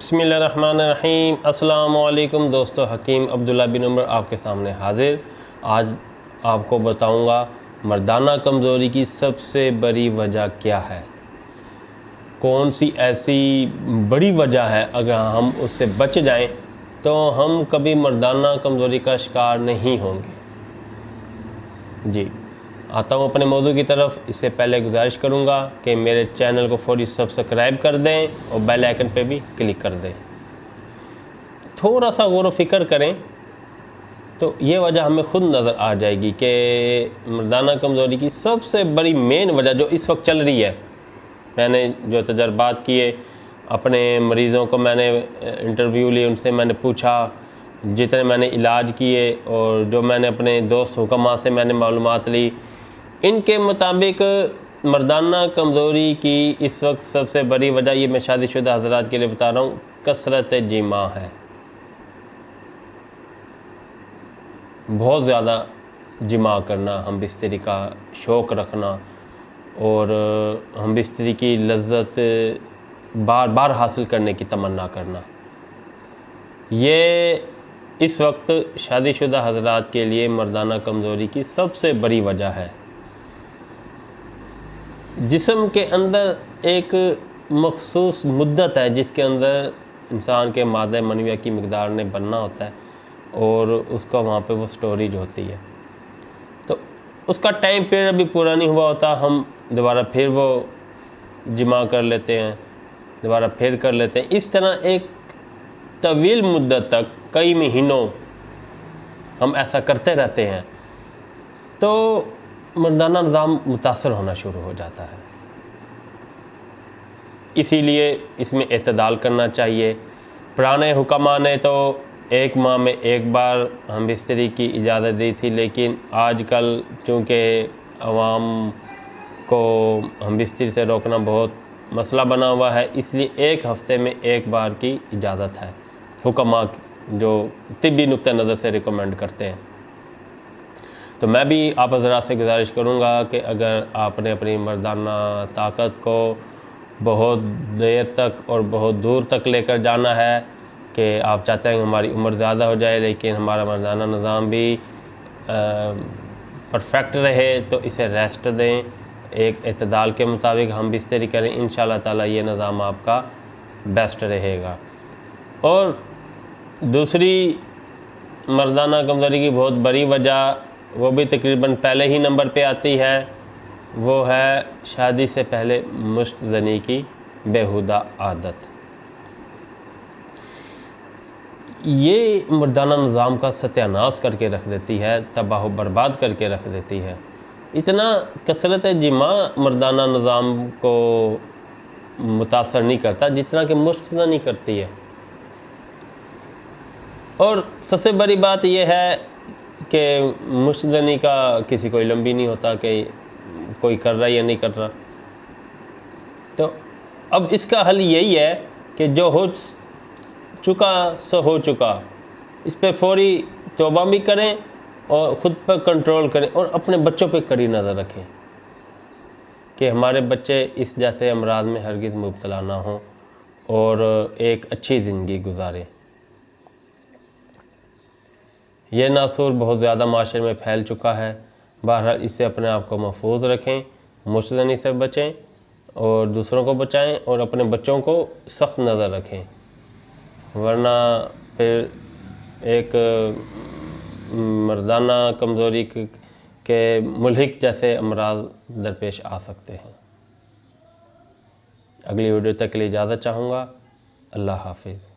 बिस्मिल्लाहिर्रहमानिर्रहीम। अस्सलाम वालेकुम दोस्तों, हकीम अब्दुल्ला बिन उमर आपके सामने हाजिर। आज आपको बताऊंगा मर्दाना कमज़ोरी की सबसे बड़ी वजह क्या है। कौन सी ऐसी बड़ी वजह है, अगर हम उससे बच जाएं तो हम कभी मर्दाना कमज़ोरी का शिकार नहीं होंगे। जी, आता हूँ अपने मौजू की तरफ। इससे पहले गुजारिश करूँगा कि मेरे चैनल को फौरी सब्सक्राइब कर दें और बेल आइकन पे भी क्लिक कर दें। थोड़ा सा गौर व फिक्र करें तो ये वजह हमें खुद नज़र आ जाएगी कि मर्दाना कमज़ोरी की सबसे बड़ी मेन वजह जो इस वक्त चल रही है। मैंने जो तजर्बात किए, अपने मरीज़ों को मैंने इंटरव्यू लिए, उनसे मैंने पूछा, जितने मैंने इलाज किए और जो मैंने अपने दोस्त हुक्मा से मैंने मालूमात ली, इनके मुताबिक मर्दाना कमज़ोरी की इस वक्त सबसे बड़ी वजह, ये मैं शादीशुदा हज़रात के लिए बता रहा हूँ, कसरत जिमा है। बहुत ज़्यादा जिमा करना, हम बिस्तरी का शौक़ रखना और हम बिस्तरी की लज्जत बार बार हासिल करने की तमन्ना करना, ये इस वक्त शादीशुदा हज़रात के लिए मर्दाना कमज़ोरी की सबसे बड़ी वजह है। जिस्म के अंदर एक मखसूस मुद्दत है जिसके अंदर इंसान के मादे मनविया की मिक़दार ने बनना होता है और उसका वहाँ पे वो स्टोरेज होती है। तो उसका टाइम पीरियड अभी पूरा नहीं हुआ होता, हम दोबारा फिर वो जिमा कर लेते हैं, दोबारा फिर कर लेते हैं। इस तरह एक तवील मुद्दत तक, कई महीनों हम ऐसा करते रहते हैं तो मर्दाना निज़ाम मुतासर होना शुरू हो जाता है। इसीलिए इसमें एतदाल करना चाहिए। पुराने हुक्मा ने तो 1 माह में 1 बार हम बिस्तरी की इजाज़त दी थी, लेकिन आजकल चूँकि अवाम को हम बिस्तरी से रोकना बहुत मसला बना हुआ है, इसलिए 1 हफ़्ते में 1 बार की इजाज़त है। हुक्मा जो तिब्बी नुक्ते नज़र से रिकमेंड करते हैं। तो मैं भी आप हज़रात से गुजारिश करूँगा कि अगर आपने अपनी मर्दाना ताकत को बहुत देर तक और बहुत दूर तक लेकर जाना है, कि आप चाहते हैं कि हमारी उम्र ज़्यादा हो जाए लेकिन हमारा मर्दाना निज़ाम भी परफेक्ट रहे, तो इसे रेस्ट दें, एक एतदाल के मुताबिक हम बिस्तरी करें। इंशाअल्लाह ताला ये निज़ाम आपका बेस्ट रहेगा। और दूसरी मर्दाना कमज़ोरी की बहुत बड़ी वजह, वो भी तकरीबन पहले ही नंबर पे आती है, वो है शादी से पहले मुश्तज़नी की बेहुदा आदत। ये मर्दाना निज़ाम का सत्यानाश करके रख देती है, तबाह बर्बाद करके रख देती है। इतना कसरत जिमा मर्दाना निज़ाम को मुतासर नहीं करता जितना कि मुश्तज़नी करती है। और सबसे बड़ी बात यह है कि मुश्तज़नी का किसी को इल्म भी नहीं होता कि कोई कर रहा है या नहीं कर रहा। तो अब इसका हल यही है कि जो हो चुका सो हो चुका, इस पे फौरी तौबा भी करें और ख़ुद पर कंट्रोल करें और अपने बच्चों पे कड़ी नज़र रखें कि हमारे बच्चे इस जैसे अमराज में हरगिज़ मुब्तला ना हों और एक अच्छी ज़िंदगी गुजारें। यह नासूर बहुत ज़्यादा माशरे में फैल चुका है। बहरहाल इससे अपने आप को महफूज रखें, मुश्तज़नी से बचें और दूसरों को बचाएं और अपने बच्चों को सख्त नज़र रखें, वरना फिर एक मर्दाना कमज़ोरी के मुल्हिक जैसे अमराज दरपेश आ सकते हैं। अगली वीडियो तक के लिए इजाज़त चाहूँगा। अल्लाह हाफिज़।